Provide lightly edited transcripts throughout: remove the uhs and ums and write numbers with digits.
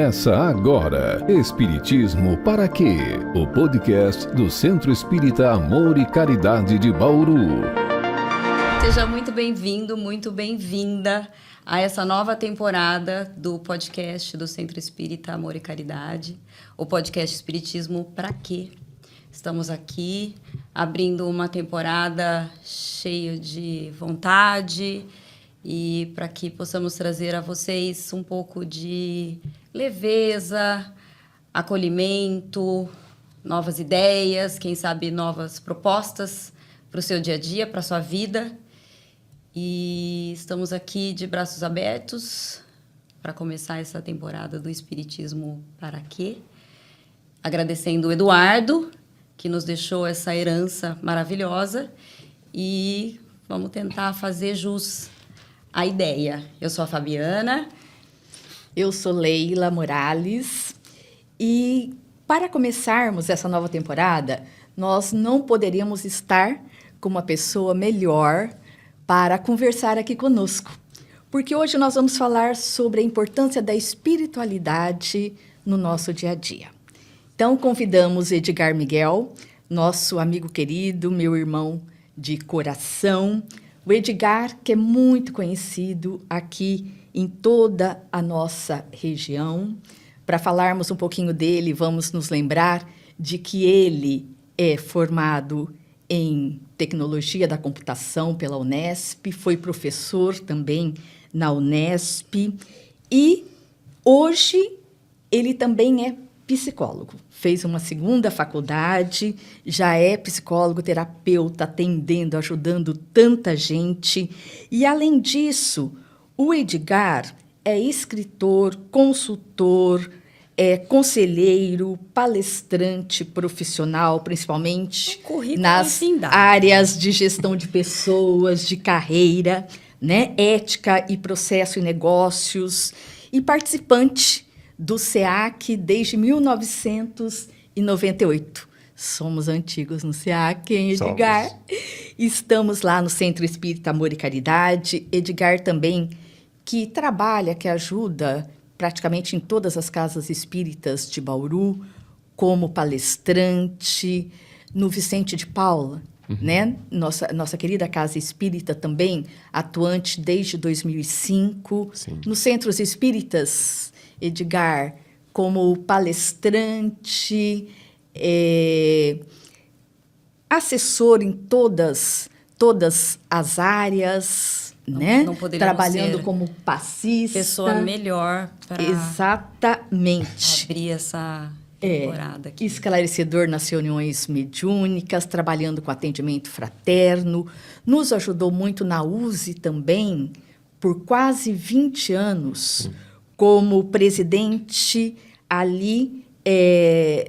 Começa agora, Espiritismo para quê? O podcast do Centro Espírita Amor e Caridade de Bauru. Seja muito bem-vindo, muito bem-vinda a essa nova temporada do podcast do Centro Espírita Amor e Caridade, o podcast Espiritismo para quê? Estamos aqui abrindo uma temporada cheia de vontade e para que possamos trazer a vocês um pouco de leveza, acolhimento, novas ideias, quem sabe novas propostas para o seu dia a dia, para a sua vida. E estamos aqui de braços abertos para começar essa temporada do Espiritismo para quê? Agradecendo o Eduardo, que nos deixou essa herança maravilhosa, e vamos tentar fazer jus à ideia. Eu sou a Fabiana. Eu sou Leila Morales. E para começarmos essa nova temporada, nós não poderíamos estar com uma pessoa melhor para conversar aqui conosco. Porque hoje nós vamos falar sobre a importância da espiritualidade no nosso dia a dia. Então, convidamos Edgar Miguel, nosso amigo querido, meu irmão de coração. O Edgar, que é muito conhecido aqui em toda a nossa região. Para falarmos um pouquinho dele, vamos nos lembrar de que ele é formado em Tecnologia da Computação pela Unesp, foi professor também na Unesp e hoje ele também é psicólogo. Fez uma segunda faculdade, já é psicólogo, terapeuta, atendendo, ajudando tanta gente. E, além disso, o Edgar é escritor, consultor, conselheiro, palestrante profissional, principalmente nas áreas de gestão de pessoas, de carreira, né? Ética e processo e negócios, e participante do SEAC desde 1998. Somos antigos no SEAC, hein, Edgar? Somos. Estamos lá no Centro Espírita Amor e Caridade. Edgar também, que trabalha, que ajuda praticamente em todas as casas espíritas de Bauru, como palestrante, no Vicente de Paula, né? Nossa querida casa espírita também, atuante desde 2005. Sim. Nos centros espíritas, Edgar, como palestrante, assessor em todas as áreas, né? Não trabalhando como passista. Pessoa melhor para exatamente abrir essa temporada aqui. Esclarecedor nas reuniões mediúnicas, trabalhando com atendimento fraterno, nos ajudou muito na USE também, por quase 20 anos, como presidente ali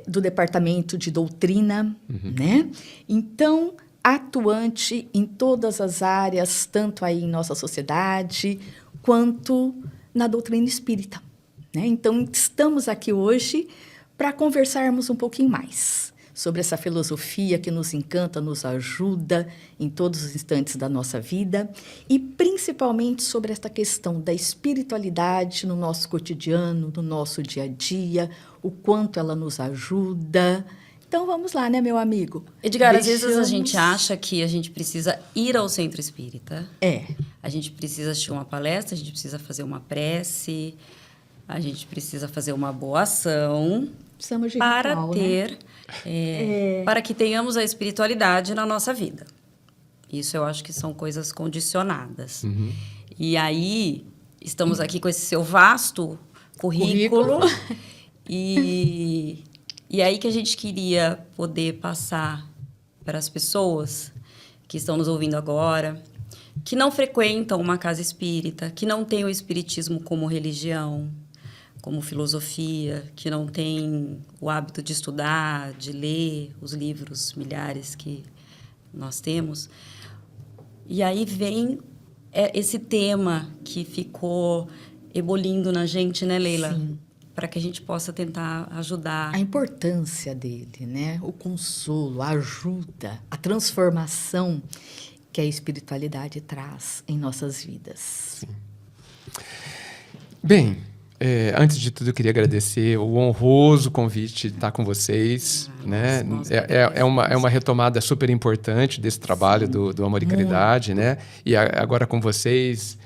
do Departamento de Doutrina, né? Então, atuante em todas as áreas, tanto aí em nossa sociedade, quanto na doutrina espírita, né? Então, estamos aqui hoje para conversarmos um pouquinho mais sobre essa filosofia que nos encanta, nos ajuda em todos os instantes da nossa vida, e principalmente sobre esta questão da espiritualidade no nosso cotidiano, no nosso dia a dia, o quanto ela nos ajuda. Então, vamos lá, né, meu amigo? Edgar, às vezes a gente acha que a gente precisa ir ao centro espírita. A gente precisa assistir uma palestra, a gente precisa fazer uma prece, a gente precisa fazer uma boa ação para ritual, ter, né? Para que tenhamos a espiritualidade na nossa vida. Isso eu acho que são coisas condicionadas. E aí, estamos aqui com esse seu vasto currículo. E aí que a gente queria poder passar para as pessoas que estão nos ouvindo agora, que não frequentam uma casa espírita, que não têm o espiritismo como religião, como filosofia, que não têm o hábito de estudar, de ler os livros milhares que nós temos. E aí vem esse tema que ficou ebolindo na gente, né, Leila? Sim. Para que a gente possa tentar ajudar. A importância dele, né? O consolo, a ajuda, a transformação que a espiritualidade traz em nossas vidas. Sim. Bem, Antes de tudo, eu queria agradecer o honroso convite de estar com vocês. Né? É uma retomada super importante desse trabalho do Amor e Caridade. Né? E agora com vocês,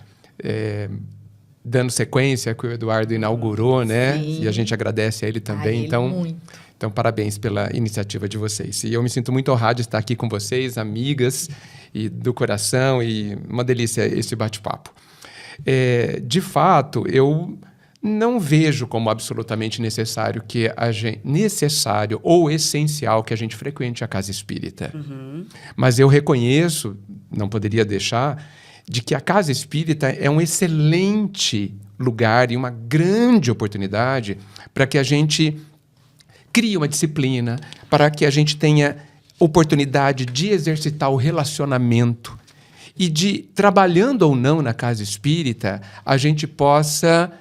dando sequência que o Eduardo inaugurou, né? E a gente agradece a ele também. Então, parabéns pela iniciativa de vocês. E eu me sinto muito honrado de estar aqui com vocês, amigas e do coração, e uma delícia esse bate-papo. De fato, eu não vejo como absolutamente necessário ou essencial que a gente frequente a casa espírita. Mas eu reconheço, não poderia deixar, de que a casa espírita é um excelente lugar e uma grande oportunidade para que a gente crie uma disciplina, para que a gente tenha oportunidade de exercitar o relacionamento e de, trabalhando ou não na casa espírita, a gente possa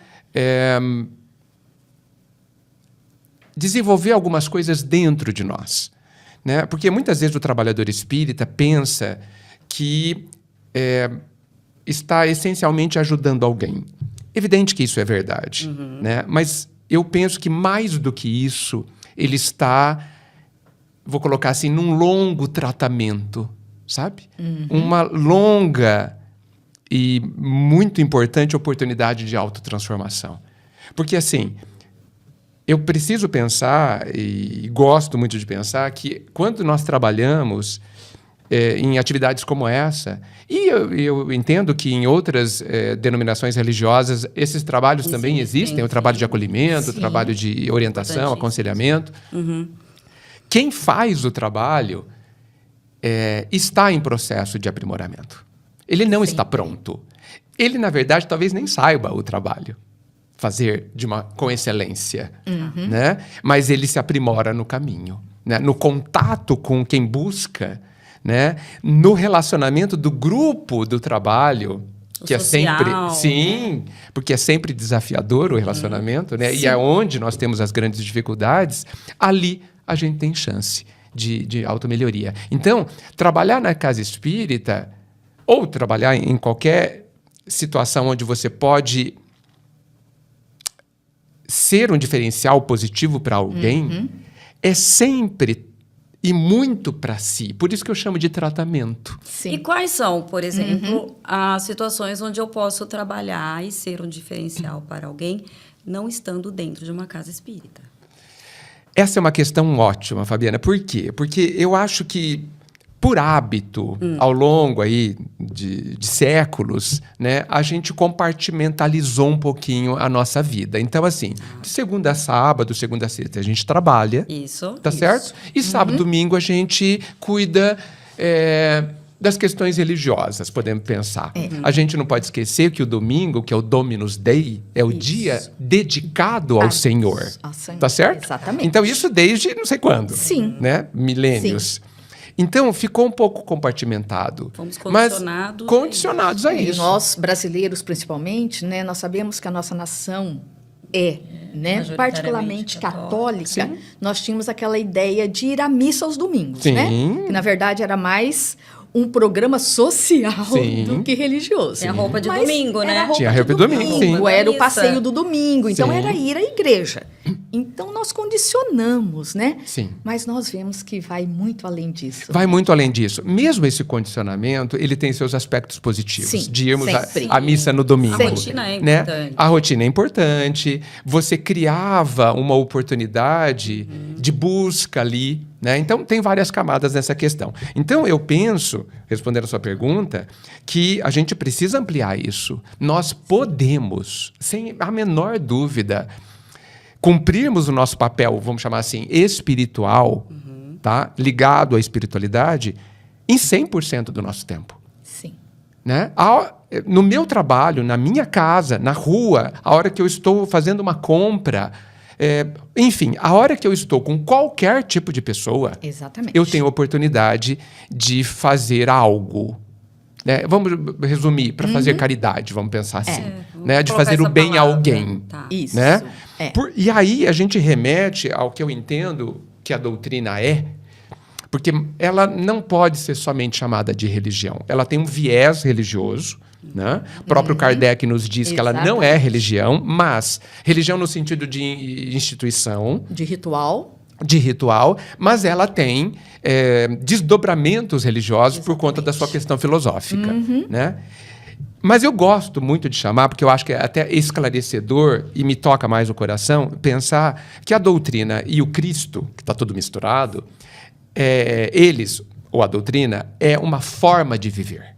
desenvolver algumas coisas dentro de nós. Né? Porque muitas vezes o trabalhador espírita pensa que está essencialmente ajudando alguém. Evidente que isso é verdade, né? Mas eu penso que mais do que isso, ele está, vou colocar assim, num longo tratamento, sabe? Uma longa e muito importante oportunidade de autotransformação. Porque, assim, eu preciso pensar, e gosto muito de pensar, que quando nós trabalhamos em atividades como essa, e eu entendo que em outras denominações religiosas esses trabalhos também existem, o trabalho de acolhimento, o trabalho de orientação, aconselhamento. Quem faz o trabalho está em processo de aprimoramento. Ele não está pronto. Ele, na verdade, talvez nem saiba o trabalho fazer com excelência, né? Mas ele se aprimora no caminho, né? No contato com quem busca, né? No relacionamento do grupo do trabalho, que social, é sempre... Sim, porque é sempre desafiador o relacionamento, né? E é onde nós temos as grandes dificuldades. Ali a gente tem chance de automelhoria. Então, trabalhar na casa espírita ou trabalhar em qualquer situação onde você pode ser um diferencial positivo para alguém é sempre e muito para si. Por isso que eu chamo de tratamento. E quais são, por exemplo, as situações onde eu posso trabalhar e ser um diferencial para alguém não estando dentro de uma casa espírita? Essa é uma questão ótima, Fabiana. Por quê? Porque eu acho que, por hábito, ao longo aí de séculos, né, a gente compartimentalizou um pouquinho a nossa vida. Então, assim, de segunda a sábado, segunda a sexta, a gente trabalha. Isso. Tá certo? E sábado, domingo, a gente cuida das questões religiosas, podemos pensar. A gente não pode esquecer que o domingo, que é o Dominus Dei, é o dia dedicado ao Senhor. Tá certo? Exatamente. Então, isso desde não sei quando. Sim. Né? Milênios. Sim. Então, ficou um pouco compartimentado. Fomos condicionados. Mas condicionados a isso. E nós, brasileiros, principalmente, né, nós sabemos que a nossa nação né, particularmente católica. Nós tínhamos aquela ideia de ir à missa aos domingos, né? Que, na verdade, era mais um programa social do que religioso. Tem a roupa de domingo, né? Tinha a roupa de domingo, sim. Era o passeio do domingo. Então, era ir à igreja. Então, nós condicionamos, né? Sim. Mas nós vemos que vai muito além disso. Vai muito além disso. Mesmo esse condicionamento, ele tem seus aspectos positivos. Sim, de irmos sempre. à missa no domingo. A rotina é né? importante. A rotina é importante. Você criava uma oportunidade de busca ali. Né? Então, tem várias camadas nessa questão. Então, eu penso, respondendo a sua pergunta, que a gente precisa ampliar isso. Nós podemos, sem a menor dúvida, cumprirmos o nosso papel, vamos chamar assim, espiritual, tá? Ligado à espiritualidade, em 100% do nosso tempo. Sim. Né? No meu trabalho, na minha casa, na rua, a hora que eu estou fazendo uma compra... enfim, a hora que eu estou com qualquer tipo de pessoa, exatamente, eu tenho a oportunidade de fazer algo. Né? Vamos resumir, para fazer caridade, vamos pensar assim. Né? De fazer o bem a alguém. Tá. Isso. Né? E aí a gente remete ao que eu entendo que a doutrina porque ela não pode ser somente chamada de religião. Ela tem um viés religioso, Né? O próprio Kardec nos diz que ela não é religião, mas religião no sentido de instituição, De ritual. mas ela tem desdobramentos religiosos por conta da sua questão filosófica. Né? Mas eu gosto muito de chamar, porque eu acho que é até esclarecedor e me toca mais o coração, pensar que a doutrina e o Cristo, que está tudo misturado, eles, ou a doutrina, é uma forma de viver.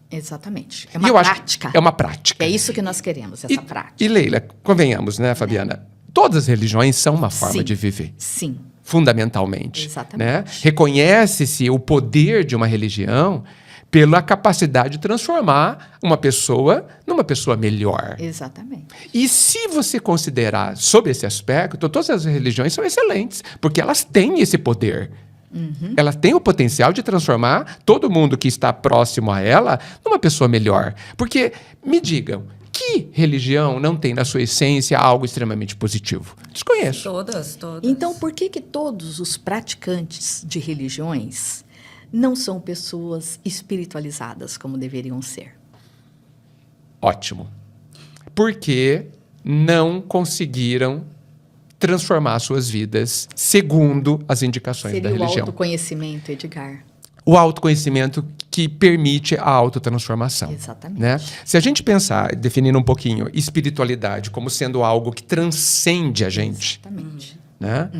Exatamente. É E eu uma acho prática. que é uma prática. É isso que nós queremos, essa prática. E Leila, convenhamos, né, Fabiana? Todas as religiões são uma forma Sim. de viver. Sim. Fundamentalmente. Exatamente. Né? Reconhece-se o poder de uma religião pela capacidade de transformar uma pessoa numa pessoa melhor. Exatamente. E se você considerar sob esse aspecto, todas as religiões são excelentes, porque elas têm esse poder. Ela tem o potencial de transformar todo mundo que está próximo a ela numa pessoa melhor. Porque, me digam, que religião não tem na sua essência algo extremamente positivo? Desconheço. Todas. Então, por que todos os praticantes de religiões não são pessoas espiritualizadas como deveriam ser? Ótimo. Porque não conseguiram transformar suas vidas segundo as indicações da Seria o religião. autoconhecimento, Edgar. O autoconhecimento que permite a autotransformação. Exatamente. Né? Se a gente pensar, definindo um pouquinho, espiritualidade como sendo algo que transcende a gente, Exatamente. né?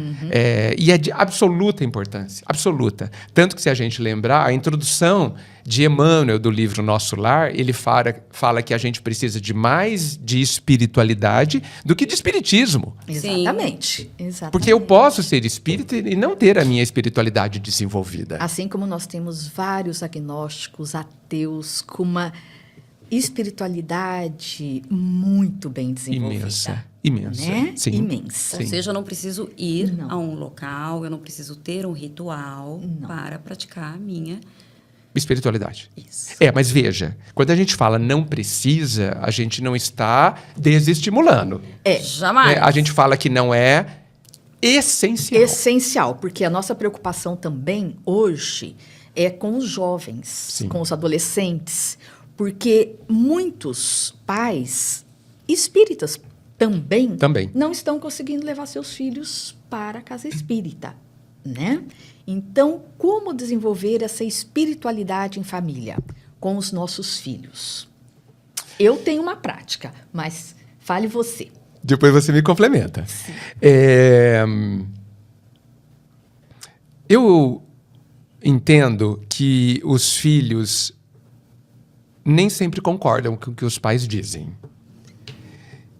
E é de absoluta importância, absoluta. Tanto que, se a gente lembrar, a introdução de Emmanuel do livro Nosso Lar, ele fala que a gente precisa de mais de espiritualidade do que de espiritismo. Exatamente. Exatamente. Porque eu posso ser espírita e não ter a minha espiritualidade desenvolvida. Assim como nós temos vários agnósticos, ateus, com uma espiritualidade muito bem desenvolvida. Imensa. Né? Sim. Imensa. Ou seja, eu não preciso ir Não. a um local, eu não preciso ter um ritual para praticar a minha. Espiritualidade. Isso. Mas veja, quando a gente fala não precisa, a gente não está desestimulando. Jamais. Né? A gente fala que não é essencial. Essencial, porque a nossa preocupação também hoje é com os jovens, Sim. com os adolescentes, porque muitos pais espíritas também não estão conseguindo levar seus filhos para a casa espírita, né? Então, como desenvolver essa espiritualidade em família com os nossos filhos? Eu tenho uma prática, mas fale você. Depois você me complementa. Eu entendo que os filhos nem sempre concordam com o que os pais dizem.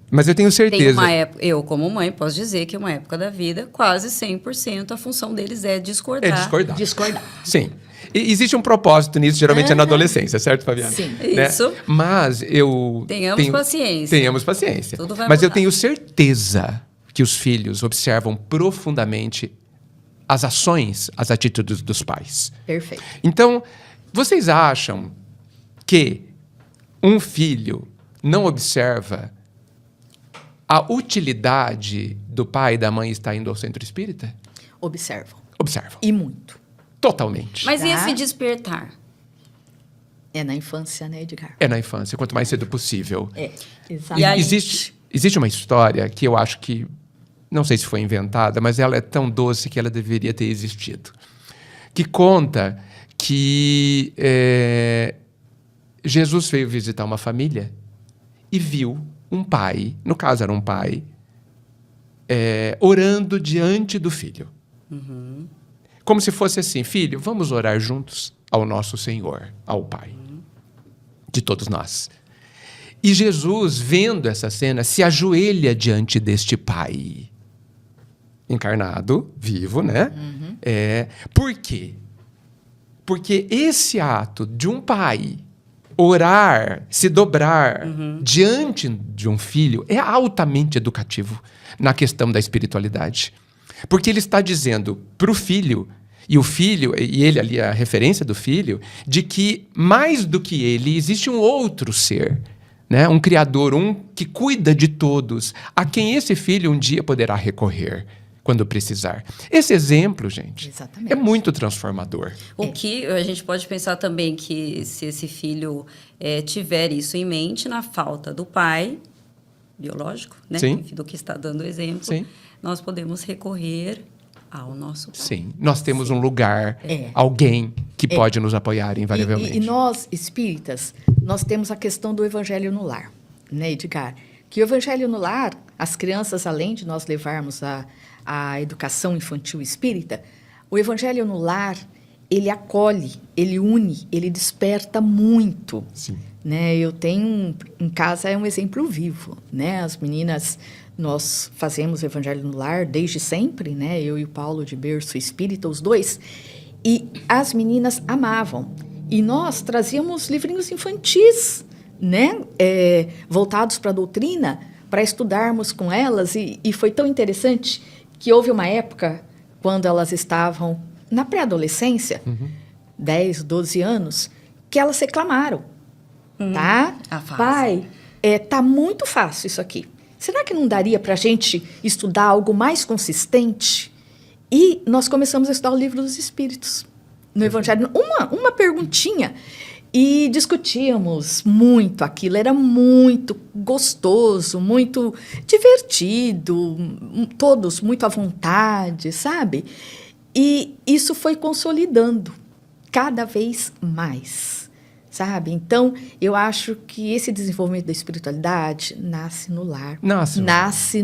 Mas eu tenho certeza... Tem uma época, eu, como mãe, posso dizer que uma época da vida, quase 100%, a função deles é discordar. Discordar. Sim. E existe um propósito nisso, geralmente é na adolescência, certo, Fabiana? Sim. Né? Isso. Mas eu... Tenhamos paciência. Tenhamos paciência. Tudo vai Mas eu mudar. tenho certeza que os filhos observam profundamente as ações, as atitudes dos pais. Perfeito. Então, vocês acham que um filho não observa a utilidade do pai e da mãe estar indo ao centro espírita? Observam. Observam. E muito. Totalmente. Mas e Tá. esse despertar? É na infância, né, Edgar? É na infância, quanto mais cedo possível. Exatamente. E aí- Existe uma história que eu acho que, não sei se foi inventada, mas ela é tão doce que ela deveria ter existido. Que conta que Jesus veio visitar uma família e viu um pai, no caso era um pai, orando diante do filho. Como se fosse assim: filho, vamos orar juntos ao nosso Senhor, ao Pai, de todos nós. E Jesus, vendo essa cena, se ajoelha diante deste pai, encarnado, vivo, né? Por quê? Porque esse ato de um pai orar, se dobrar diante de um filho é altamente educativo na questão da espiritualidade. Porque ele está dizendo para o filho, e o filho, e ele ali, a referência do filho, de que mais do que ele existe um outro ser, né? Um criador, um que cuida de todos, a quem esse filho um dia poderá recorrer quando precisar. Esse exemplo, gente, Exatamente. é muito transformador. O que a gente pode pensar também que se esse filho tiver isso em mente, na falta do pai biológico, né? Sim. Enfim, do que está dando exemplo, Sim. nós podemos recorrer ao nosso pai. Sim, nós temos um lugar, alguém que pode nos apoiar invariavelmente. E nós, espíritas, nós temos a questão do evangelho no lar, né, Edgar? Que o evangelho no lar, as crianças, além de nós levarmos a educação infantil espírita, o evangelho no lar, ele acolhe, ele une, ele desperta muito. Sim. Né? Eu tenho, em casa, é um exemplo vivo, né? As meninas, nós fazemos o evangelho no lar desde sempre, né? Eu e o Paulo de berço espírita, os dois, e as meninas amavam. E nós trazíamos livrinhos infantis, né? Voltados para a doutrina, para estudarmos com elas, e foi tão interessante que houve uma época, quando elas estavam na pré-adolescência, 10, 12 anos, que elas reclamaram. Tá? Pai, tá muito fácil isso aqui. Será que não daria para a gente estudar algo mais consistente? E nós começamos a estudar o Livro dos Espíritos, no Evangelho. Uma perguntinha. E discutíamos muito aquilo. Era muito gostoso, muito divertido, todos muito à vontade, sabe? E isso foi consolidando cada vez mais. Sabe? Então, eu acho que esse desenvolvimento da espiritualidade nasce no lar. Nasce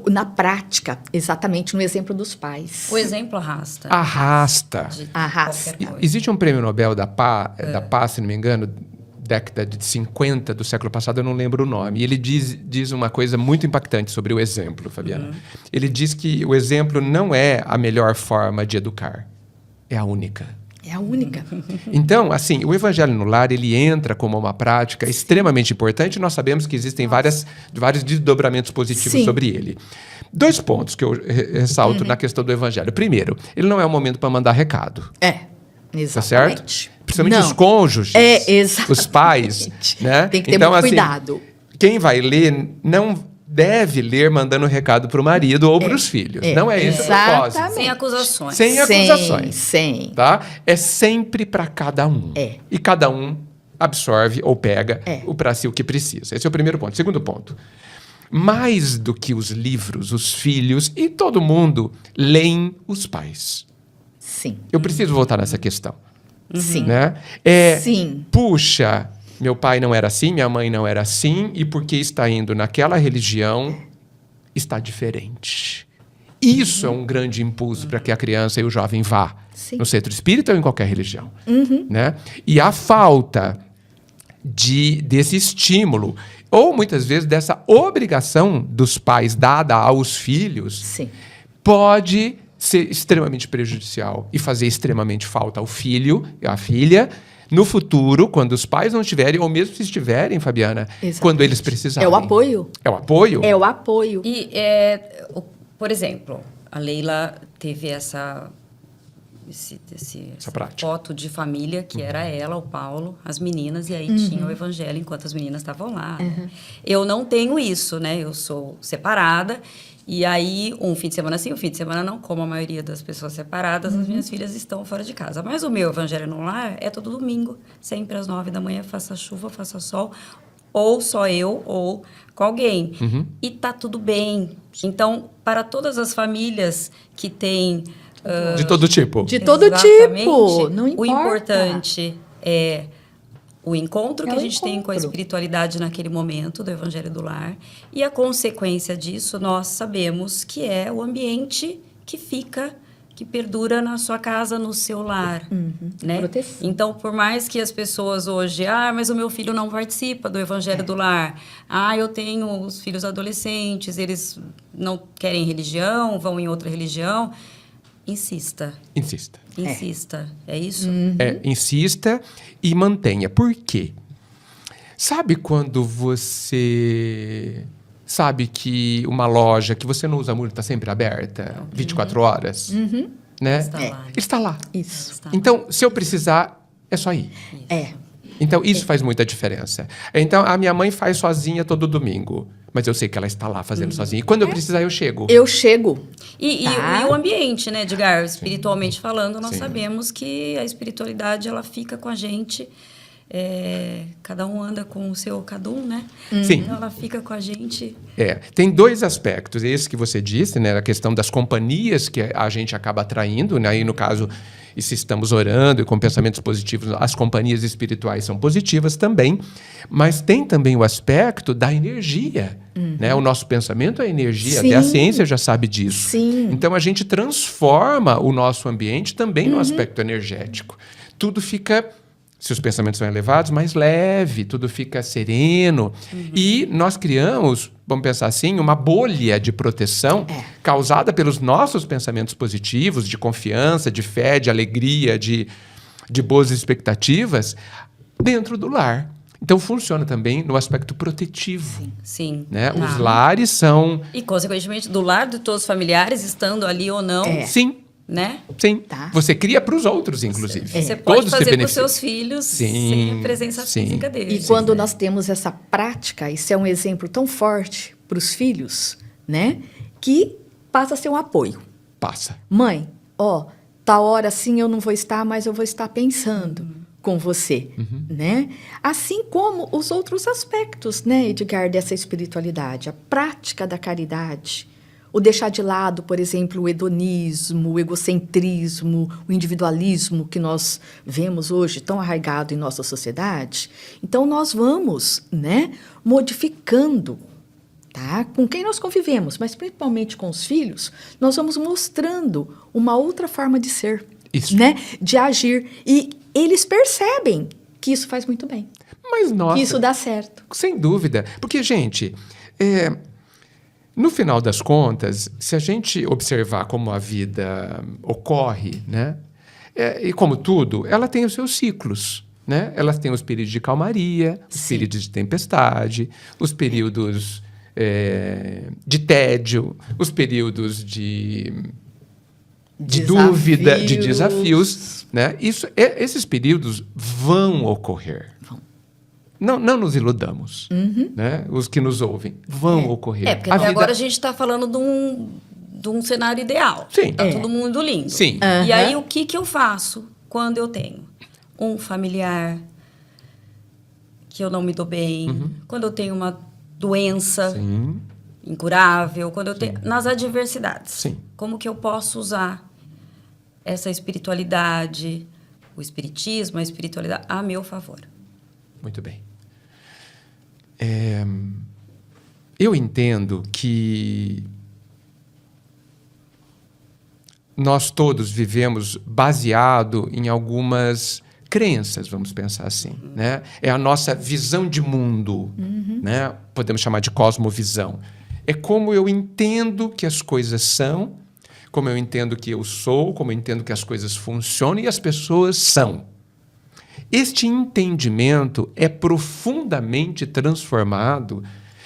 na prática, exatamente no exemplo dos pais. O exemplo arrasta. Arrasta. Arrasta. Existe um prêmio Nobel da Paz, se não me engano, década de 50 do século passado, eu não lembro o nome. E ele diz uma coisa muito impactante sobre o exemplo, Fabiana. Ele diz que o exemplo não é a melhor forma de educar, é a única. É a única. Então, assim, o evangelho no lar, ele entra como uma prática extremamente importante. Nós sabemos que existem vários desdobramentos positivos sobre ele. 2 pontos que eu ressalto na questão do evangelho. Primeiro, ele não é um momento para mandar recado. Exatamente. Tá certo? Principalmente os cônjuges, os pais. Né? Tem que ter muito cuidado. Quem vai ler não deve ler mandando recado para o marido ou para os filhos. Não é esse o propósito. Sem acusações. Sem acusações. Sem. Tá? É sempre para cada um. E cada um absorve ou pega para si o que precisa. Esse é o primeiro ponto. Segundo ponto. Mais do que os livros, os filhos e todo mundo leem os pais. Sim. Eu preciso voltar nessa questão. Sim. Né? Sim. Puxa, meu pai não era assim, minha mãe não era assim, e porque está indo naquela religião, está diferente. Isso é um grande impulso para que a criança e o jovem vá no centro espírita ou em qualquer religião. Né? E a falta desse estímulo, ou muitas vezes dessa obrigação dos pais dada aos filhos, pode ser extremamente prejudicial e fazer extremamente falta ao filho e à filha, no futuro, quando os pais não estiverem, ou mesmo se estiverem, Fabiana, quando eles precisarem. É o apoio. É o apoio? É o apoio. E, por exemplo, a Leila teve essa foto de família, que era ela, o Paulo, as meninas, e aí tinha o evangelho enquanto as meninas estavam lá. Eu não tenho isso, né? Eu sou separada. E aí, um fim de semana sim, um fim de semana não. Como a maioria das pessoas separadas, as minhas filhas estão fora de casa. Mas o meu evangelho no lar é todo domingo, sempre às 9 da manhã, faça chuva, faça sol, ou só eu, ou com alguém. E tá tudo bem. Então, para todas as famílias que têm... de todo tipo. De todo tipo, não importa. O importante é o encontro que a gente tem com a espiritualidade naquele momento do Evangelho do Lar. E a consequência disso, nós sabemos que é o ambiente que fica, que perdura na sua casa, no seu lar. Né? Proteção. Então, por mais que as pessoas hoje... mas o meu filho não participa do Evangelho do Lar. Eu tenho os filhos adolescentes, eles não querem religião, vão em outra religião. Insista. Insista. Insista. É isso? Insista e mantenha. Por quê? Sabe quando você sabe que uma loja que você não usa muito está sempre aberta, 24 horas? Né? Está lá. Está lá. Isso. Está lá. Então, se eu precisar, é só ir. Então, isso faz muita diferença. Então, a minha mãe faz sozinha todo domingo. Mas eu sei que ela está lá fazendo sozinha. E quando eu precisar, eu chego. Eu chego. E o ambiente, né, Edgar? Espiritualmente falando, nós Sim. sabemos que a espiritualidade, ela fica com a gente. Cada um anda com o seu cadum, né? Sim. Então, ela fica com a gente. Tem dois aspectos. Esse que você disse, né? A questão das companhias que a gente acaba atraindo. Né? Aí, no caso, e se estamos orando e com pensamentos positivos, as companhias espirituais são positivas também. Mas tem também o aspecto da energia. Né? O nosso pensamento é energia. Sim. Até a ciência já sabe disso. Sim. Então, a gente transforma o nosso ambiente também no aspecto energético. Tudo fica... Se os pensamentos são elevados, mais leve, tudo fica sereno. E nós criamos, vamos pensar assim, uma bolha de proteção causada pelos nossos pensamentos positivos, de confiança, de fé, de alegria, de boas expectativas, dentro do lar. Então, funciona também no aspecto protetivo. Sim. Né? Os lares são... E, consequentemente, do lado de todos os familiares, estando ali ou não, Sim. né? Sim. Tá. Você cria para os outros, inclusive. Você pode Todos se fazer com beneficiam. seus filhos Sim, sem a presença sim. física deles. E quando nós temos essa prática, isso é um exemplo tão forte para os filhos, né? Que passa a ser um apoio. Passa. Mãe, tá hora assim eu não vou estar, mas eu vou estar pensando com você, né? Assim como os outros aspectos, né, Edgar, dessa espiritualidade, a prática da caridade, o deixar de lado, por exemplo, o hedonismo, o egocentrismo, o individualismo que nós vemos hoje tão arraigado em nossa sociedade. Então, nós vamos, né, modificando, tá? Com quem nós convivemos, mas principalmente com os filhos, nós vamos mostrando uma outra forma de ser, Isso. né, de agir. E eles percebem que isso faz muito bem, Mas, nossa... que isso dá certo. Sem dúvida. Porque, gente, no final das contas, se a gente observar como a vida ocorre, né? E como tudo, ela tem os seus ciclos. Né? Ela tem os períodos de calmaria, os períodos de tempestade, os períodos de tédio, os períodos de dúvida, de desafios. Né? Esses períodos vão ocorrer. Não nos iludamos, né? Os que nos ouvem vão ocorrer. Porque até agora a gente está falando de um cenário ideal. Sim. Tá todo mundo lindo. Sim. E aí, o que eu faço quando eu tenho um familiar que eu não me dou bem, quando eu tenho uma doença incurável, quando eu tenho... Nas adversidades. Sim. Como que eu posso usar essa espiritualidade, o espiritismo, a espiritualidade, a meu favor? Muito bem. Eu entendo que nós todos vivemos baseado em algumas crenças, vamos pensar assim. Né? É a nossa visão de mundo. Né? Podemos chamar de cosmovisão. É como eu entendo que as coisas são, como eu entendo que eu sou, como eu entendo que as coisas funcionam e as pessoas são. Este entendimento é profundamente transformado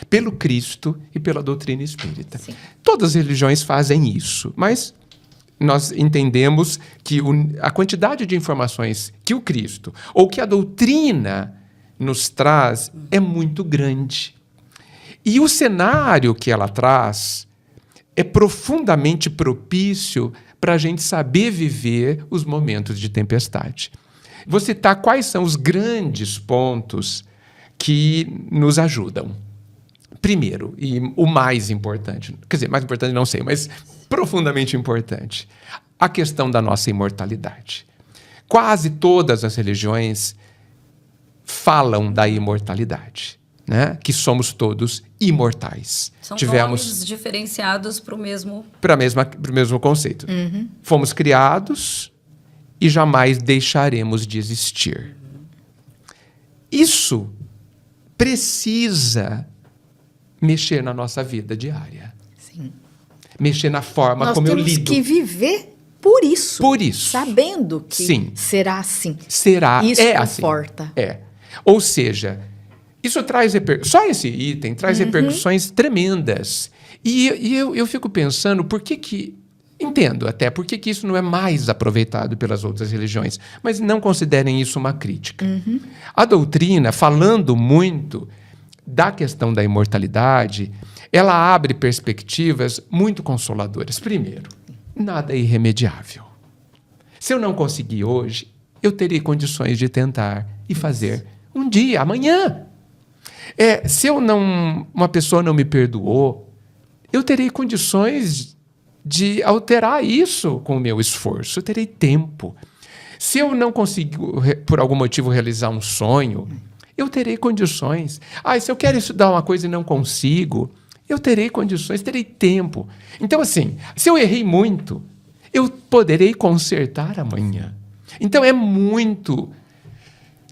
pelo Cristo e pela doutrina espírita. Sim. Todas as religiões fazem isso, mas nós entendemos que a quantidade de informações que o Cristo ou que a doutrina nos traz é muito grande. E o cenário que ela traz é profundamente propício para a gente saber viver os momentos de tempestade. Vou citar quais são os grandes pontos que nos ajudam. Primeiro, e o mais importante, quer dizer, mais importante não sei, mas profundamente importante, a questão da nossa imortalidade. Quase todas as religiões falam da imortalidade, né? Que somos todos imortais. São nomes diferenciados para o mesmo conceito. Fomos criados e jamais deixaremos de existir. Isso precisa mexer na nossa vida diária. Sim. Mexer na forma como eu lido. Nós temos que viver por isso. Por isso. Sabendo que será assim. Será. Isso assim. conforta. Ou seja, isso traz só esse item traz repercussões tremendas. E eu fico pensando, por que Entendo até por que isso não é mais aproveitado pelas outras religiões, mas não considerem isso uma crítica. A doutrina, falando muito da questão da imortalidade, ela abre perspectivas muito consoladoras. Primeiro, nada é irremediável. Se eu não conseguir hoje, eu terei condições de tentar e fazer um dia, amanhã. Se uma pessoa não me perdoou, eu terei condições de alterar isso com o meu esforço. Eu terei tempo. Se eu não conseguir, por algum motivo, realizar um sonho, eu terei condições. Se eu quero estudar uma coisa e não consigo, eu terei condições, terei tempo. Então, assim, se eu errei muito, eu poderei consertar amanhã. Então, é muito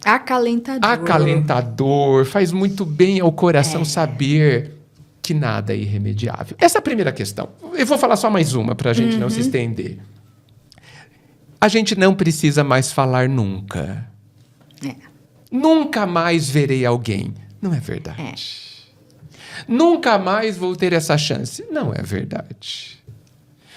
acalentador, faz muito bem ao coração saber que nada é irremediável. Essa é a primeira questão. Eu vou falar só mais uma para a gente não se estender. A gente não precisa mais falar nunca. Nunca mais verei alguém. Não é verdade. Nunca mais vou ter essa chance. Não é verdade.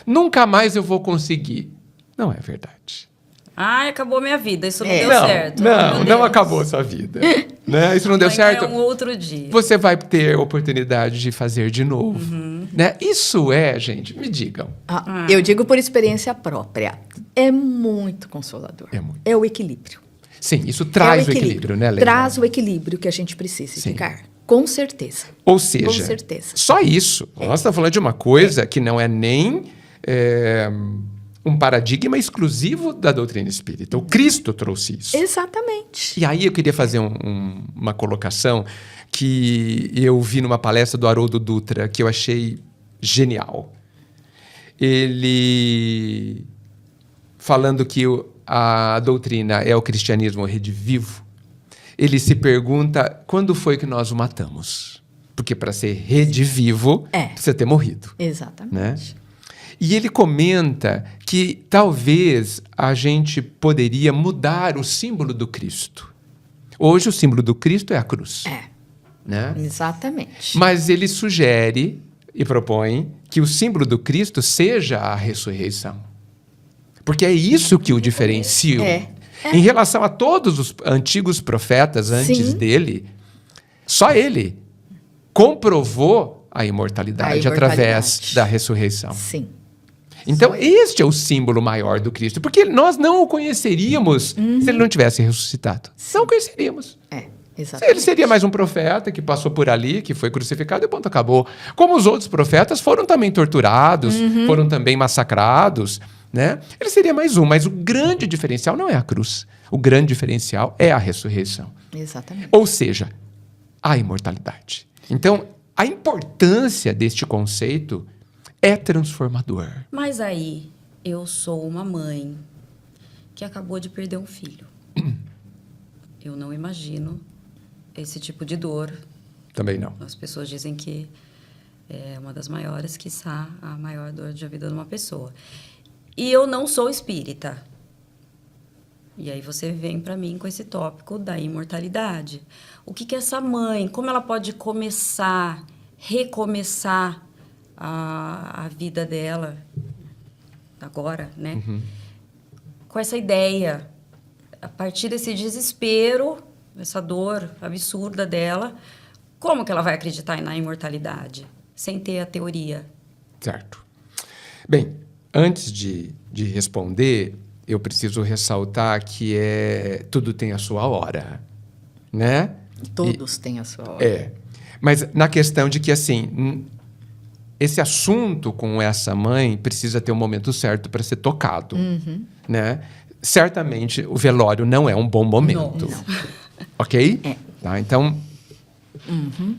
Nunca mais eu vou conseguir. Não é verdade. Acabou minha vida, isso não deu certo. Não acabou a sua vida. Né? Isso não deu certo. É um outro dia. Você vai ter oportunidade de fazer de novo. Né? Isso gente, me digam. Eu digo por experiência própria. É muito consolador. É o equilíbrio. Sim, isso traz o equilíbrio, né, Leila? Traz o equilíbrio que a gente precisa ficar. Com certeza. Ou seja, com certeza. Só isso. Nós estamos falando de uma coisa que não é nem um paradigma exclusivo da doutrina espírita. O Cristo trouxe isso. Exatamente. E aí eu queria fazer uma colocação que eu vi numa palestra do Haroldo Dutra, que eu achei genial. Ele, falando que a doutrina é o cristianismo redivivo, ele se pergunta quando foi que nós o matamos. Porque para ser redivivo, precisa ter morrido. Exatamente. Né? E ele comenta que talvez a gente poderia mudar o símbolo do Cristo. Hoje o símbolo do Cristo é a cruz. Né? Exatamente. Mas ele sugere e propõe que o símbolo do Cristo seja a ressurreição. Porque é isso que o diferencia. Em relação a todos os antigos profetas antes dele, só ele comprovou a imortalidade através da ressurreição. Sim. Então, este é o símbolo maior do Cristo. Porque nós não o conheceríamos se ele não tivesse ressuscitado. Não conheceríamos. Exatamente. Ele seria mais um profeta que passou por ali, que foi crucificado e ponto, acabou. Como os outros profetas foram também torturados, foram também massacrados, né? Ele seria mais um, mas o grande diferencial não é a cruz. O grande diferencial é a ressurreição. Exatamente. Ou seja, a imortalidade. Então, a importância deste conceito é transformador. Mas aí, eu sou uma mãe que acabou de perder um filho. Eu não imagino esse tipo de dor. Também não. As pessoas dizem que é uma das maiores, quiçá a maior dor da vida de uma pessoa. E eu não sou espírita. E aí você vem para mim com esse tópico da imortalidade. O que essa mãe, como ela pode recomeçar a vida dela agora, né? Com essa ideia, a partir desse desespero, essa dor absurda dela, como que ela vai acreditar na imortalidade sem ter a teoria? Certo. Bem, antes de responder, eu preciso ressaltar que tudo tem a sua hora, né? Todos têm a sua hora. Mas na questão de que, assim, esse assunto com essa mãe precisa ter um momento certo para ser tocado, né? Certamente, o velório não é um bom momento. Não. Ok? Tá, então,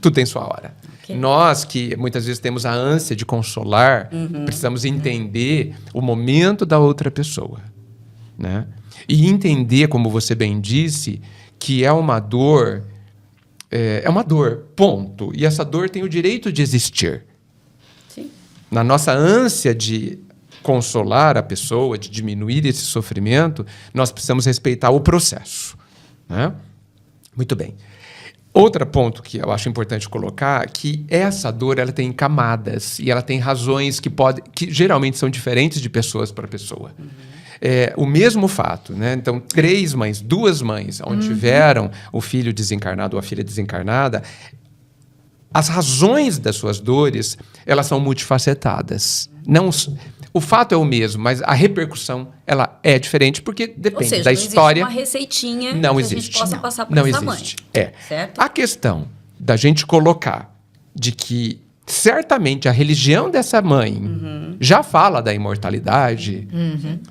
tudo tem sua hora. Okay. Nós, que muitas vezes temos a ânsia de consolar, precisamos entender o momento da outra pessoa, né? E entender, como você bem disse, que é uma dor, ponto. E essa dor tem o direito de existir. Sim. Na nossa ânsia de consolar a pessoa, de diminuir esse sofrimento, nós precisamos respeitar o processo, né? Muito bem. Outro ponto que eu acho importante colocar, que essa dor ela tem camadas e ela tem razões que geralmente são diferentes de pessoas para pessoa. O mesmo fato, né? Então, 3 mães, 2 mães, onde tiveram o filho desencarnado ou a filha desencarnada, as razões das suas dores, elas são multifacetadas. Não, o fato é o mesmo, mas a repercussão ela é diferente porque depende da história. Não existe uma receitinha não que existe. a gente possa passar para não essa existe. mãe. Certo? A questão da gente colocar de que certamente a religião dessa mãe já fala da imortalidade,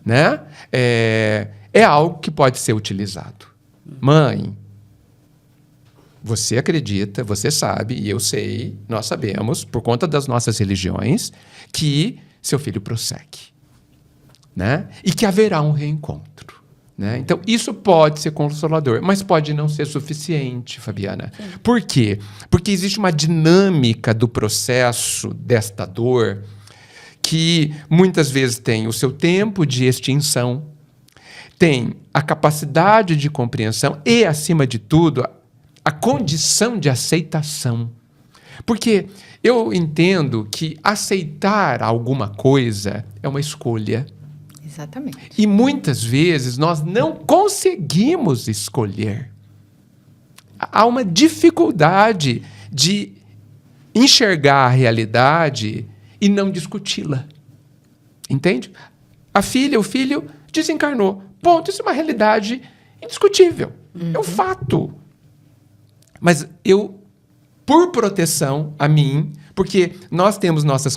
né? É algo que pode ser utilizado. Mãe, você acredita, você sabe, e eu sei, nós sabemos, por conta das nossas religiões, que seu filho prossegue, né? E que haverá um reencontro, né? Então, isso pode ser consolador, mas pode não ser suficiente, Fabiana. Sim. Por quê? Porque existe uma dinâmica do processo desta dor que muitas vezes tem o seu tempo de extinção, tem a capacidade de compreensão e, acima de tudo, a condição de aceitação. Porque eu entendo que aceitar alguma coisa é uma escolha. Exatamente. E muitas vezes nós não conseguimos escolher. Há uma dificuldade de enxergar a realidade e não discuti-la. Entende? A filha, o filho desencarnou. Ponto. Isso é uma realidade indiscutível. É um fato. Mas eu, por proteção a mim, porque nós temos nossos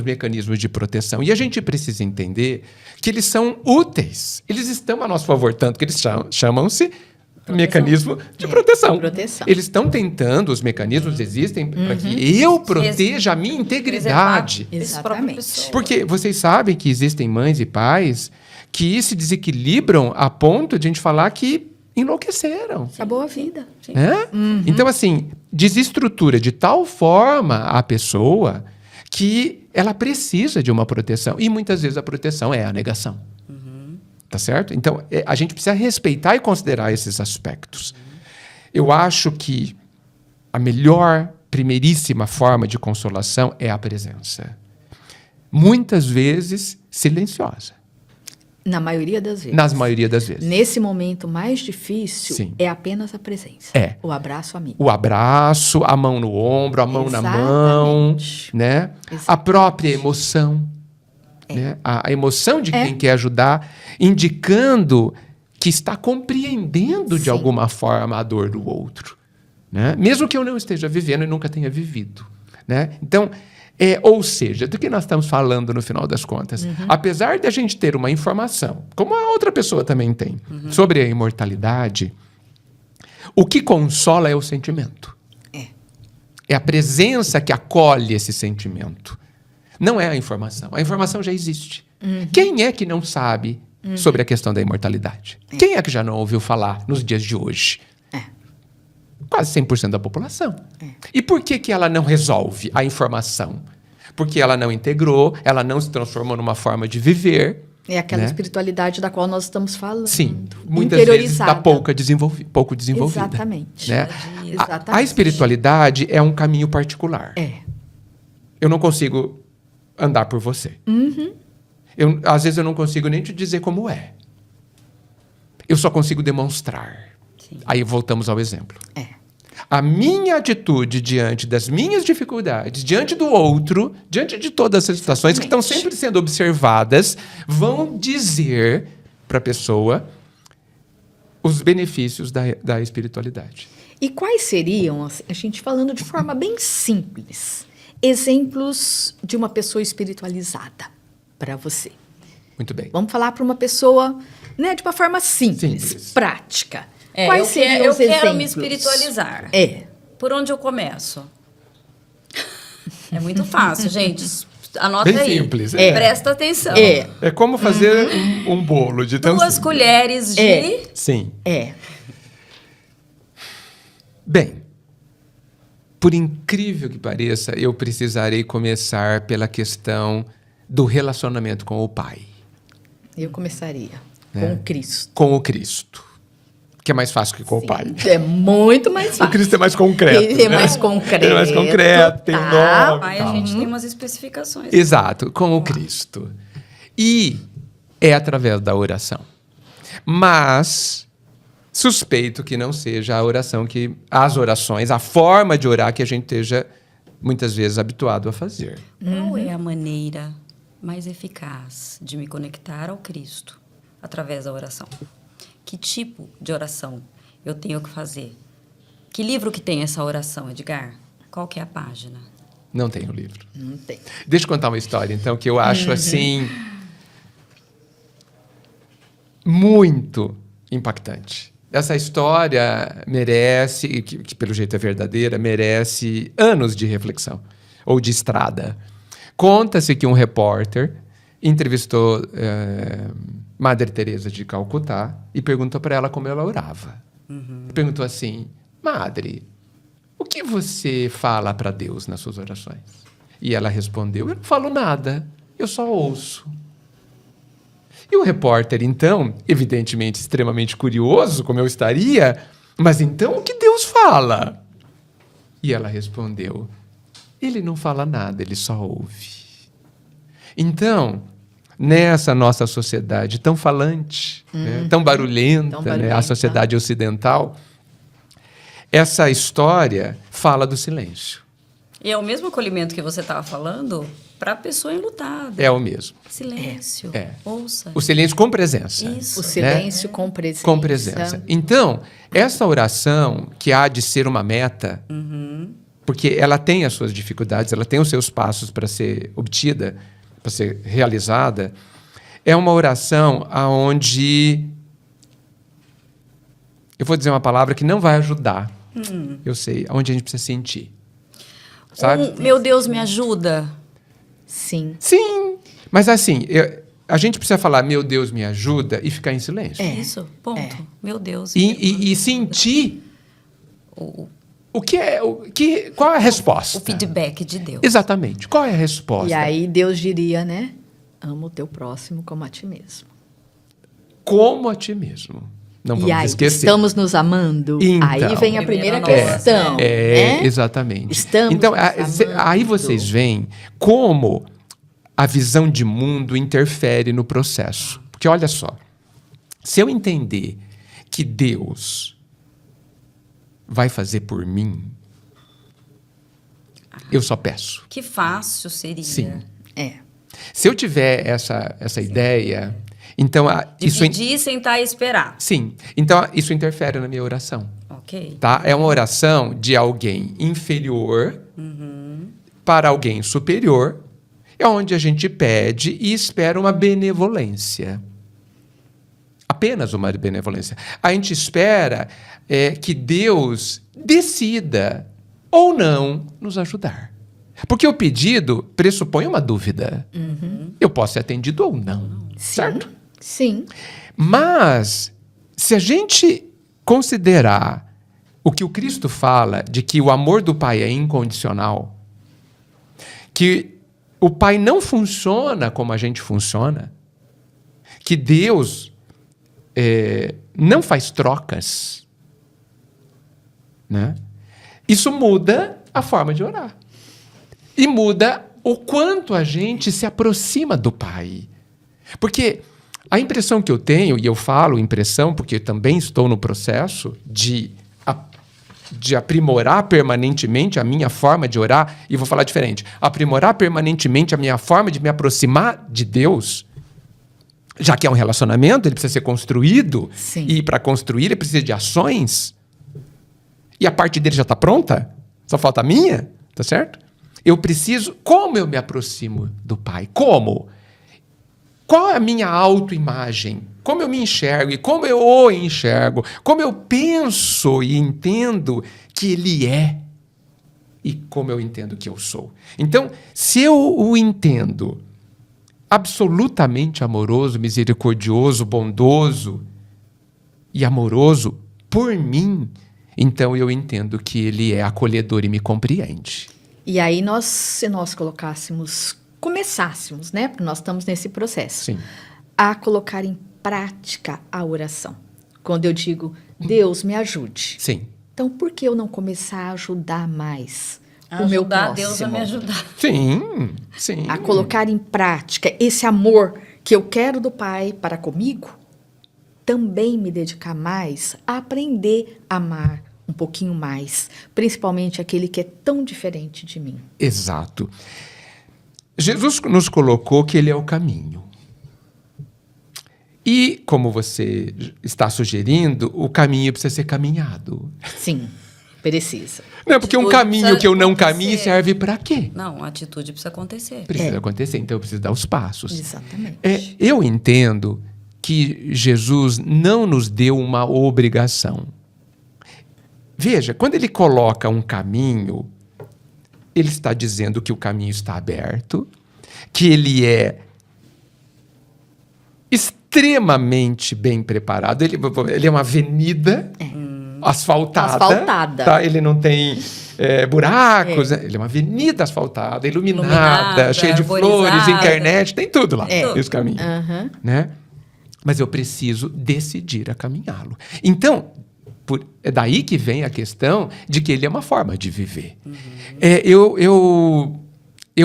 mecanismos de proteção e a gente precisa entender que eles são úteis. Eles estão a nosso favor, tanto que eles chamam-se mecanismo de proteção. Eles estão tentando, os mecanismos existem para que eu proteja a minha integridade. Exatamente. Porque vocês sabem que existem mães e pais que se desequilibram a ponto de a gente falar que enlouqueceram. Acabou a vida. É? Então, assim, desestrutura de tal forma a pessoa que ela precisa de uma proteção. E muitas vezes a proteção é a negação. Tá certo? Então, a gente precisa respeitar e considerar esses aspectos. Eu acho que a melhor, primeiríssima forma de consolação é a presença. Muitas vezes silenciosa. Na maioria das vezes. Nas maioria das vezes. Nesse momento mais difícil, Sim. é apenas a presença. É. O abraço amigo. O abraço, a mão no ombro, a mão na mão, né? A própria emoção. Né? A emoção de quem quer ajudar, indicando que está compreendendo de alguma forma a dor do outro. Né? Mesmo que eu não esteja vivendo e nunca tenha vivido. Né? Então, ou seja, do que nós estamos falando no final das contas? Apesar de a gente ter uma informação, como a outra pessoa também tem, sobre a imortalidade, o que consola é o sentimento. É a presença que acolhe esse sentimento. Não é a informação. A informação já existe. Quem é que não sabe sobre a questão da imortalidade? Quem é que já não ouviu falar nos dias de hoje? Quase 100% da população. E por que ela não resolve a informação? Porque ela não integrou, ela não se transformou numa forma de viver. É aquela espiritualidade da qual nós estamos falando. Sim, muitas vezes está pouco desenvolvida. Exatamente. Né? A espiritualidade é um caminho particular. Eu não consigo andar por você. Às vezes eu não consigo nem te dizer como é. Eu só consigo demonstrar. Sim. Aí voltamos ao exemplo. A minha atitude diante das minhas dificuldades, diante do outro, diante de todas as situações que estão sempre sendo observadas, vão dizer para a pessoa os benefícios da espiritualidade. E quais seriam, a gente falando de forma bem simples, exemplos de uma pessoa espiritualizada para você? Muito bem. Vamos falar para uma pessoa, né, de uma forma simples. Prática. Quais seriam os exemplos? Eu quero me espiritualizar. Por onde eu começo? É muito fácil, gente. Anota bem aí. Simples. Presta atenção. É como fazer um bolo de tão 2 colheres de... Sim. Bem, por incrível que pareça, eu precisarei começar pela questão do relacionamento com o Pai. Eu começaria com o Cristo. Com o Cristo. que é mais fácil que com o Pai. É muito mais fácil. O Cristo é mais concreto. Ele é né? mais concreto. Ele é mais concreto, tem tá? nome. Aí a gente tem umas especificações. Exato, com o Cristo. E é através da oração. Mas suspeito que não seja a oração que as orações, a forma de orar que a gente esteja muitas vezes habituado a fazer. Qual é a maneira mais eficaz de me conectar ao Cristo através da oração? Que tipo de oração eu tenho que fazer? Que livro que tem essa oração, Edgar? Qual que é a página? Não tem o livro. Não tem. Deixa eu contar uma história, então, que eu acho, assim, muito impactante. Essa história merece, que pelo jeito é verdadeira, merece anos de reflexão ou de estrada. Conta-se que um repórter entrevistou Madre Teresa de Calcutá e perguntou para ela como ela orava. Perguntou assim: Madre, o que você fala para Deus nas suas orações? E ela respondeu: eu não falo nada, eu só ouço. E o repórter, então, evidentemente extremamente curioso, como eu estaria, mas então o que Deus fala? E ela respondeu: ele não fala nada, ele só ouve. Então, nessa nossa sociedade tão falante, né, tão barulhenta, né, a sociedade ocidental, essa história fala do silêncio. E é o mesmo acolhimento que você estava falando para a pessoa enlutada. É o mesmo. Silêncio. Ouça. O silêncio com presença. Isso. O silêncio com presença. Com presença. Então, essa oração, que há de ser uma meta, porque ela tem as suas dificuldades, ela tem os seus passos para ser obtida, para ser realizada, é uma oração onde eu vou dizer uma palavra que não vai ajudar. Eu sei, onde a gente precisa sentir. Sabe? Meu Deus, me ajuda. Sim. Sim, mas assim, a gente precisa falar, meu Deus, me ajuda, e ficar em silêncio. Isso, ponto. Meu Deus. E sentir o que é, qual é a resposta. O feedback de Deus. Exatamente, qual é a resposta? E aí Deus diria, né? Ama o teu próximo como a ti mesmo. Como a ti mesmo. Não vamos E aí, esquecer. estamos nos amando? Então, Aí vem a primeira Primeira questão. né? Exatamente. Estamos então, nos amando. aí vocês veem como a visão de mundo interfere no processo. Porque olha só, se eu entender que Deus vai fazer por mim, eu só peço. Que fácil seria. Sim. Se eu tiver essa ideia, então De pedir, sentar e esperar. Sim. Então isso interfere na minha oração. Ok. Tá? É uma oração de alguém inferior para alguém superior, é onde a gente pede e espera uma benevolência. Apenas uma benevolência. A gente espera que Deus decida ou não nos ajudar. Porque o pedido pressupõe uma dúvida. Eu posso ser atendido ou não, certo? Sim. Mas, se a gente considerar o que o Cristo fala de que o amor do Pai é incondicional, que o Pai não funciona como a gente funciona, que Deus não faz trocas, né? Isso muda a forma de orar. E muda o quanto a gente se aproxima do Pai. Porque a impressão que eu tenho, e eu falo impressão porque também estou no processo de aprimorar permanentemente a minha forma de orar, e vou falar diferente, aprimorar permanentemente a minha forma de me aproximar de Deus, já que é um relacionamento, ele precisa ser construído, Sim. E para construir ele precisa de ações, e a parte dele já está pronta, só falta a minha, tá certo? Eu preciso, como eu me aproximo do Pai? Como? Qual é a minha autoimagem? Como eu me enxergo e como eu o enxergo? Como eu penso e entendo que Ele é e como eu entendo que eu sou? Então, se eu o entendo absolutamente amoroso, misericordioso, bondoso e amoroso por mim, então eu entendo que Ele é acolhedor e me compreende. E aí se nós começássemos, né? Porque nós estamos nesse processo. Sim. A colocar em prática a oração. Quando eu digo, Deus, me ajude. Sim. Então, por que eu não começar a ajudar mais o meu Ajudar próximo? Deus a me ajudar. Sim, sim. A colocar em prática esse amor que eu quero do Pai para comigo, também me dedicar mais a aprender a amar um pouquinho mais, principalmente aquele que é tão diferente de mim. Exato. Jesus nos colocou que ele é o caminho. E, como você está sugerindo, o caminho precisa ser caminhado. Sim, precisa. Não é porque um Atitude caminho precisa que eu não acontecer. caminhe serve para quê? Não, a atitude precisa acontecer. Precisa acontecer, então eu preciso dar os passos. Exatamente. Eu entendo que Jesus não nos deu uma obrigação. Veja, quando ele coloca um caminho, ele está dizendo que o caminho está aberto, que ele é extremamente bem preparado. Ele é uma avenida asfaltada. Tá? Ele não tem buracos. Né? Ele é uma avenida asfaltada, iluminada, cheia de flores, internet, tem tudo lá, esse caminho. Né? Mas eu preciso decidir a caminhá-lo. Então, é daí que vem a questão de que ele é uma forma de viver. Eu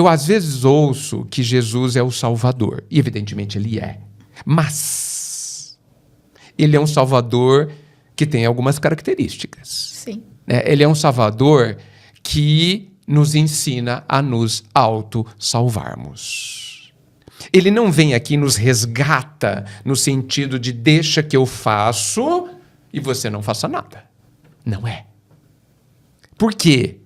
às vezes ouço que Jesus é o Salvador. E evidentemente ele é. Mas ele é um Salvador que tem algumas características. Sim. Ele é um Salvador que nos ensina a nos auto-salvarmos. Ele não vem aqui e nos resgata no sentido de deixa que eu faço e você não faça nada. Não é. Por quê?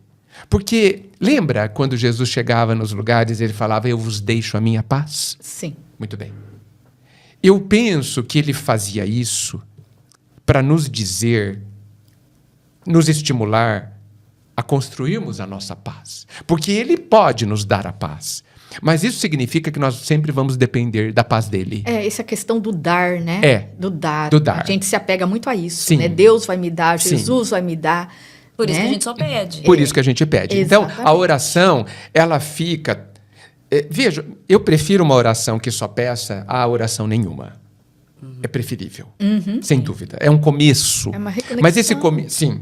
Porque lembra quando Jesus chegava nos lugares e ele falava, eu vos deixo a minha paz? Sim. Muito bem. Eu penso que ele fazia isso para nos dizer, nos estimular a construirmos a nossa paz. Porque ele pode nos dar a paz. Mas isso significa que nós sempre vamos depender da paz dele. Essa questão do dar, né? Do dar. A gente se apega muito a isso, Sim. né? Deus vai me dar, Jesus vai me dar. Por isso né? que a gente só pede. Por isso que a gente pede. Exatamente. Então, a oração, ela fica... veja, eu prefiro uma oração que só peça a oração nenhuma. É preferível, sem dúvida. É um começo. É uma reconexão. Mas esse começo, sim,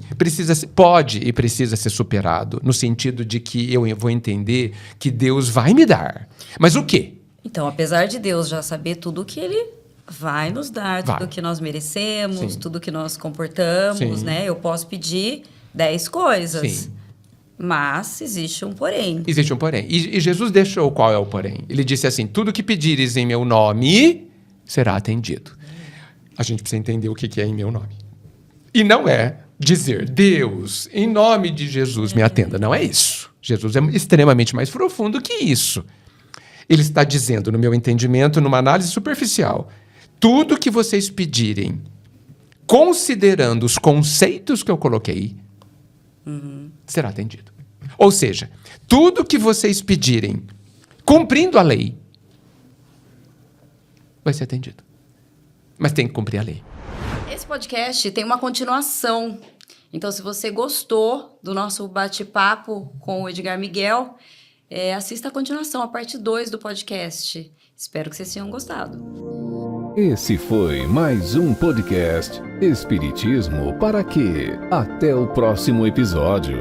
pode e precisa ser superado, no sentido de que eu vou entender que Deus vai me dar. Mas o quê? Então, apesar de Deus já saber tudo que ele vai nos dar, tudo que nós merecemos, Sim. tudo que nós comportamos, Sim. né? Eu posso pedir 10 coisas. Sim. Mas existe um porém. Existe um porém. E Jesus deixou qual é o porém. Ele disse assim, tudo que pedires em meu nome será atendido. A gente precisa entender o que é em meu nome. E não é dizer, Deus, em nome de Jesus, me atenda. Não é isso. Jesus é extremamente mais profundo que isso. Ele está dizendo, no meu entendimento, numa análise superficial, tudo que vocês pedirem, considerando os conceitos que eu coloquei, será atendido. Ou seja, tudo que vocês pedirem, cumprindo a lei, vai ser atendido. Mas tem que cumprir a lei. Esse podcast tem uma continuação. Então, se você gostou do nosso bate-papo com o Edgar Miguel, assista a continuação, a parte 2 do podcast. Espero que vocês tenham gostado. Esse foi mais um podcast Espiritismo para quê? Até o próximo episódio.